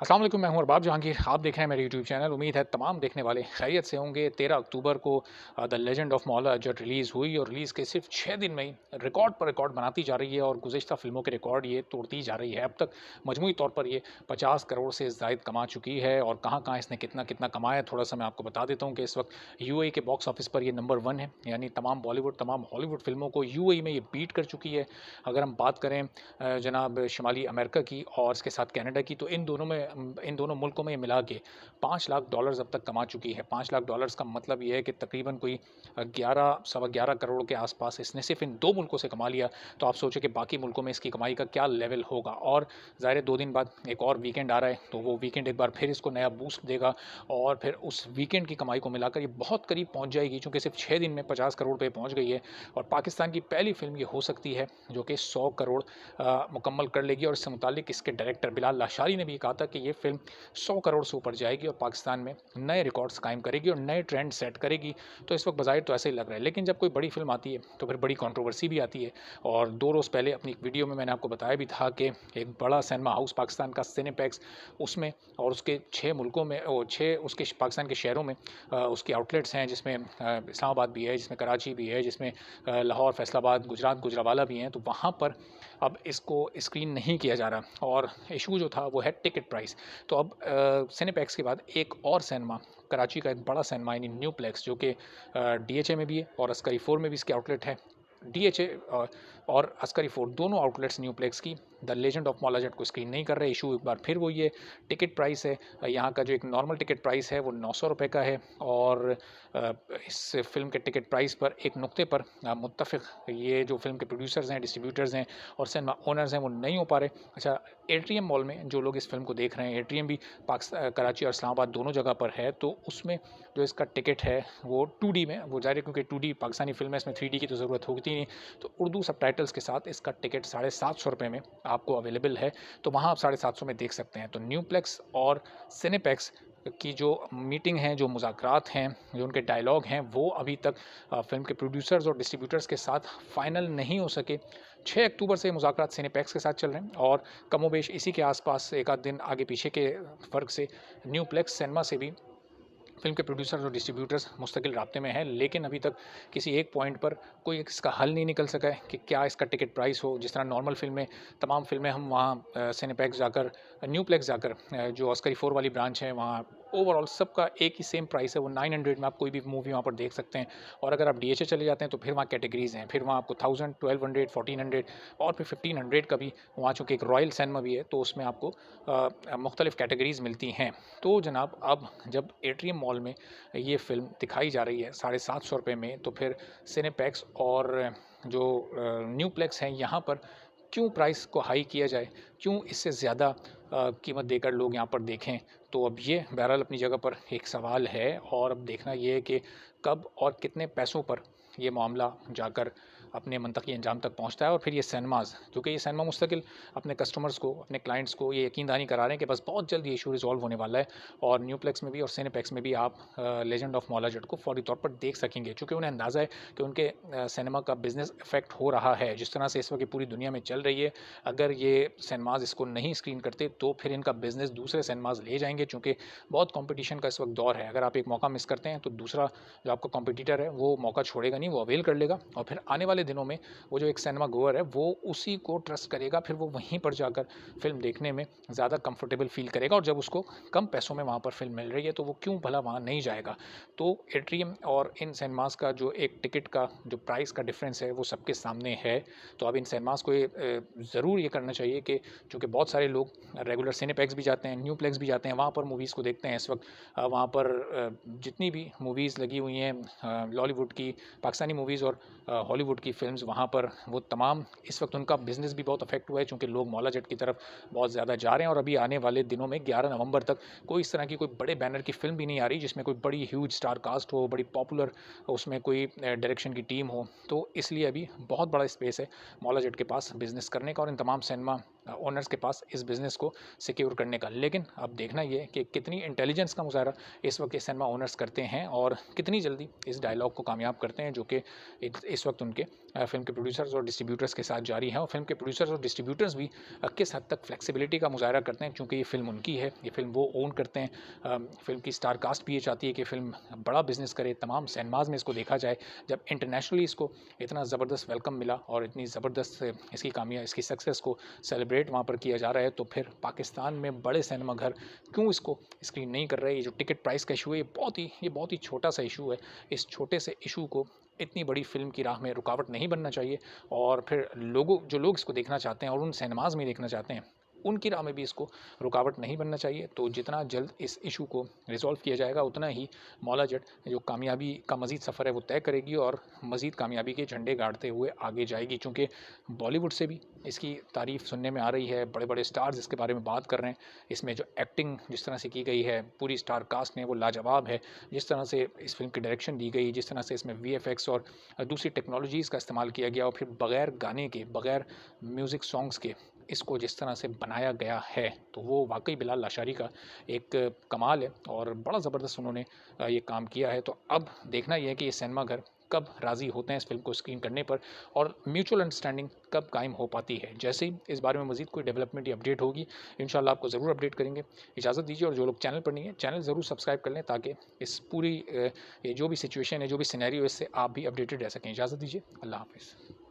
अस्सलाम वालेकुम, मैं हूं अरबाब जहांगीर। आप देख रहे हैं मेरे यूट्यूब चैनल। उम्मीद है तमाम देखने वाले खैरियत से होंगे। 13 अक्टूबर को द लेजेंड ऑफ मौला अजहर रिलीज़ हुई और रिलीज़ के सिर्फ 6 दिन में ही रिकॉर्ड पर रिकॉर्ड बनाती जा रही है और गुज़िश्ता फिल्मों के रिकॉर्ड ये तोड़ती जा रही है। अब तक मजमूई तौर पर ये 50 करोड़ से ज़ायद कमा चुकी है और कहाँ-कहाँ इसने कितना-कितना कमाया है, थोड़ा-सा मैं आपको बता देता हूँ कि इस वक्त यूएई के बॉक्स ऑफिस पर ये नंबर 1 है। यानी तमाम बॉलीवुड, तमाम हॉलीवुड फ़िल्मों को यूएई में ये बीट कर चुकी है। अगर हम बात करें जनाब शुमाली अमेरिका की और इसके साथ कनाडा की, तो इन दोनों मुल्कों में ये मिला के $5 लाख अब तक कमा चुकी है। $5 लाख का मतलब ये है कि तकरीबन कोई 11 सवा 11 करोड़ के आसपास इसने सिर्फ इन 2 मुल्कों से कमा लिया। तो आप सोचो कि बाकी मुल्कों में इसकी कमाई का क्या लेवल होगा। और ज़ाहिर है 2 दिन बाद एक और वीकेंड आ रहा है, तो वो वीकेंड एक बार फिर इसको नया बूस्ट देगा और फिर उस वीकेंड की कमाई को मिलाकर ये बहुत करीब पहुँच जाएगी, चूँकि सिर्फ 6 दिन में 50 करोड़ पे पहुँच गई है। और पाकिस्तान की पहली फ़िल्म ये हो सकती है जो कि 100 करोड़ मुकम्मल कर लेगी। और इससे मुताल्लिक इसके डायरेक्टर बिलाल लाशारी ने भी कहा था कि ये फ़िल्म 100 करोड़ से ऊपर जाएगी और पाकिस्तान में नए रिकॉर्ड्स कायम करेगी और नए ट्रेंड सेट करेगी। तो इस वक्त बज़ाहिर तो ऐसा ही लग रहा है, लेकिन जब कोई बड़ी फिल्म आती है तो फिर बड़ी कंट्रोवर्सी भी आती है। और 2 रोज़ पहले अपनी एक वीडियो में मैंने आपको बताया भी था कि एक बड़ा सिनेमा हाउस पाकिस्तान का सिनेपैक्स, उसमें और उसके 6 मुल्कों में और 6 उसके पाकिस्तान के शहरों में उसकी आउटलेट्स हैं, जिसमें इस्लामाबाद भी है, जिसमें कराची भी है, जिसमें लाहौर, फैसलाबाद, गुजरात, गुजरावाला भी हैं। तो वहाँ पर अब इसको स्क्रीन नहीं किया जा रहा और इशू जो था वो है टिकट प्राइस। तो अब सिनेपैक्स के बाद एक और सिनेमा, कराची का एक बड़ा सिनेमा यानी न्यूप्लेक्स, जो कि डीएचए में भी है और अस्करी 4 में भी इसके आउटलेट है। डीएचए और अस्करी 4 दोनों आउटलेट्स न्यूप्लेक्स की the legend of Maula Jatt को स्क्रीन नहीं कर रहे। इशू एक बार फिर वही है, टिकट प्राइस है। यहाँ का जो एक नॉर्मल टिकट प्राइस है वो 900 रुपये का है और इस फिल्म के टिकट प्राइस पर एक नुक्ते पर मुत्तफ़िक़ ये जो फिल्म के प्रोड्यूसर्स हैं, डिस्ट्रीब्यूटर्स हैं और सिनेमा ओनर्स हैं वो नहीं हो पा रहे। अच्छा, एट्रियम मॉल में जो लोग इस फिल्म को देख रहे हैं, एट्रियम भी कराची और इस्लामाबाद दोनों जगह पर है, तो उसमें जो इसका टिकट है वो 2D में, वो ज़ाहिर है क्योंकि 2D पाकिस्तानी फिल्म है, इसमें 3D की तो ज़रूरत होती नहीं। तो उर्दू सबटाइटल्स के साथ इसका टिकट 750 रुपये में आपको अवेलेबल है। तो वहाँ आप 750 में देख सकते हैं। तो न्यूप्लेक्स और सिनेपैक्स की जो मीटिंग है, जो मुज़ाकरात हैं, जो उनके डायलॉग हैं, वो अभी तक फ़िल्म के प्रोड्यूसर्स और डिस्ट्रीब्यूटर्स के साथ फ़ाइनल नहीं हो सके। 6 अक्टूबर से मुज़ाकरात सिनेपैक्स के साथ चल रहे हैं और कमोबेश इसी के आस-पास एक आध दिन आगे पीछे के फ़र्क से न्यूप्लेक्स सिनेमा से भी फ़िल्म के प्रोड्यूसर्स और डिस्ट्रीब्यूटर्स मुस्तकिल राब्ते में हैं, लेकिन अभी तक किसी एक पॉइंट पर कोई इसका हल नहीं निकल सका है कि क्या इसका टिकट प्राइस हो। जिस तरह नॉर्मल फ़िल्में, तमाम फ़िल्में हम वहाँ सिनेपैक्स जाकर, न्यूप्लेक्स जाकर जो अस्करी 4 वाली ब्रांच है वहाँ ओवरऑल सबका एक ही सेम प्राइस है, वो 900 में आप कोई भी मूवी वहाँ पर देख सकते हैं। और अगर आप डीएचए चले जाते हैं तो फिर वहाँ कैटेगरीज़ हैं, फिर वहाँ आपको 1000, 1200, 1400 और फिर 1500 का भी वहाँ, चूँकि एक रॉयल सिनेमा भी है, तो उसमें आपको मुख्तलिफ़ कैटेगरीज़ मिलती हैं। तो जनाब, अब जब एट्रियम मॉल में ये फ़िल्म दिखाई जा रही है 750 रुपये में, तो फिर सिनेपैक्स और जो न्यूप्लेक्स हैं यहाँ पर क्यों प्राइस को हाई किया जाए, क्यों इससे ज़्यादा कीमत देकर लोग यहाँ पर देखें। तो अब ये बहरहाल अपनी जगह पर एक सवाल है और अब देखना ये है कि कब और कितने पैसों पर ये मामला जाकर अपने मंतकी अंजाम तक पहुँचता है। और फिर ये सिनेमाज़, क्योंकि ये सिनेमा मुस्तकिल अपने कस्टमर्स को, अपने क्लाइंट्स को ये यकीन दहानी करा रहे हैं कि बस बहुत जल्द ये इशू रिज़ॉल्व होने वाला है और न्यूप्लेक्स में भी और सिनेपैक्स में भी आप लेजेंड ऑफ मौला जट को फौरी तौर पर देख सकेंगे, चूँकि उन्हें अंदाज़ा है कि उनके सिनेमा का बिज़नेस इफ़ेक्ट हो रहा है। जिस तरह से इस वक्त ये पूरी दुनिया में चल रही है, अगर ये सिनेमाज़ इसको नहीं स्क्रीन करते तो फिर इनका बिज़नेस दूसरे सिनेमाज़ ले जाएँगे, चूँकि बहुत कॉम्पिटिशन का इस वक्त दौर है। अगर आप एक मौका मिस करते हैं तो दूसरा जो आपका कॉम्पिटिटर है वो मौका छोड़ेगा नहीं, वो अवेल कर लेगा और फिर आने वाले दिनों में वो जो एक सिनेमा गोअर है वो उसी को ट्रस्ट करेगा, फिर वो वहीं पर जाकर फ़िल्म देखने में ज़्यादा कंफर्टेबल फ़ील करेगा और जब उसको कम पैसों में वहाँ पर फ़िल्म मिल रही है तो वो क्यों भला वहाँ नहीं जाएगा। तो एट्रियम और इन सिनेमाज़ का जो एक टिकट का जो प्राइस का डिफरेंस है वो सबके सामने है। तो अब इन सिनेमाज़ को ये ज़रूर ये करना चाहिए कि चूँकि बहुत सारे लोग रेगुलर सिनेपैक्स भी जाते हैं, न्यूप्लेक्स भी जाते हैं, वहाँ पर मूवीज़ को देखते हैं इस वक्त। वहाँ पर जितनी भी मूवीज़ लगी हुई हैं लॉलीवुड की, पाकिस्तानी मूवीज़ और हॉलीवुड की फ़िल्म्स, वहाँ पर वो तमाम इस वक्त उनका बिज़नेस भी बहुत अफेक्ट हुआ है, चूँकि लोग मौला जट की तरफ बहुत ज़्यादा जा रहे हैं। और अभी आने वाले दिनों में 11 नवंबर तक कोई इस तरह की कोई बड़े बैनर की फ़िल्म भी नहीं आ रही जिसमें कोई बड़ी ह्यूज स्टार कास्ट हो, बड़ी पॉपुलर उसमें कोई डायरेक्शन की टीम हो। तो इसलिए अभी बहुत बड़ा स्पेस है मौला जट के पास बिज़नेस करने का और इन तमाम सिनेमा ओनर्स के पास इस बिज़नेस को सिक्योर करने का। लेकिन अब देखना ये है कि कितनी इंटेलिजेंस का मुज़ाहरा इस वक्त ये सिनेमा ओनर्स करते हैं और कितनी जल्दी इस डायलॉग को कामयाब करते हैं जो कि इस वक्त उनके फ़िल्म के प्रोड्यूसर्स और डिस्ट्रीब्यूटर्स के साथ जारी है और फ़िल्म के प्रोड्यूसर्स और डिस्ट्रीब्यूटर्स भी किस हद तक फ्लेक्सिबिलिटी का मुज़ाहरा करते हैं, क्योंकि ये फ़िल्म उनकी है, ये फ़िल्म वो ओन करते हैं। फ़िल्म की स्टार कास्ट भी ये चाहती है कि फ़िल्म बड़ा बिज़नेस करे, तमाम सिनेमाज़ में इसको देखा जाए। जब इंटरनेशनली इसको इतना ज़बरदस्त वेलकम मिला और इतनी ज़बरदस्त इसकी सक्सेस को सेलिब्रेट वहाँ पर किया जा रहा है, तो फिर पाकिस्तान में बड़े सिनेमा घर क्यों इसको स्क्रीन नहीं कर रहे? ये जो टिकट प्राइस का इशू है, ये बहुत ही छोटा सा इशू है। इस छोटे से इशू को इतनी बड़ी फ़िल्म की राह में रुकावट नहीं बनना चाहिए और फिर जो लोग इसको देखना चाहते हैं और उन सिनेमाज़ में देखना चाहते हैं, उनकी राह में भी इसको रुकावट नहीं बनना चाहिए। तो जितना जल्द इस इशू को रिज़ॉल्व किया जाएगा, उतना ही मौला जट जो कामयाबी का मज़ीद सफ़र है वो तय करेगी और मज़ीद कामयाबी के झंडे गाड़ते हुए आगे जाएगी। चूँकि बॉलीवुड से भी इसकी तारीफ़ सुनने में आ रही है, बड़े-बड़े स्टार्स इसके बारे में बात कर रहे हैं। इसमें जो एक्टिंग जिस तरह से की गई है, पूरी स्टार कास्ट ने वो लाजवाब है। जिस तरह से इस फ़िल्म की डायरेक्शन दी गई, जिस तरह से इसमें वीएफएक्स और दूसरी टेक्नोलॉजीज़ का इस्तेमाल किया गया और फिर बगैर गाने के, बगैर म्यूज़िक सॉन्ग्स के इसको जिस तरह से बनाया गया है, तो वो वाक़ई बिलाल लाशारी का एक कमाल है और बड़ा ज़बरदस्त उन्होंने ये काम किया है। तो अब देखना ये है कि ये सिनेमा घर कब राज़ी होते हैं इस फ़िल्म को स्क्रीन करने पर और म्यूचुअल अंडरस्टैंडिंग कब कायम हो पाती है। जैसे ही इस बारे में मज़ीद कोई डेवलपमेंट या अपडेट होगी, इंशाल्लाह आपको ज़रूर अपडेट करेंगे। इजाज़त दीजिए और जो लोग चैनल पर नहीं हैं, चैनल ज़रूर सब्सक्राइब कर लें ताकि इस पूरी ये जो भी सिचुएशन है, जो भी सिनेरियो है, इससे आप भी अपडेटेड रह सकें। इजाज़त दीजिए। अल्लाह हाफ़िज़।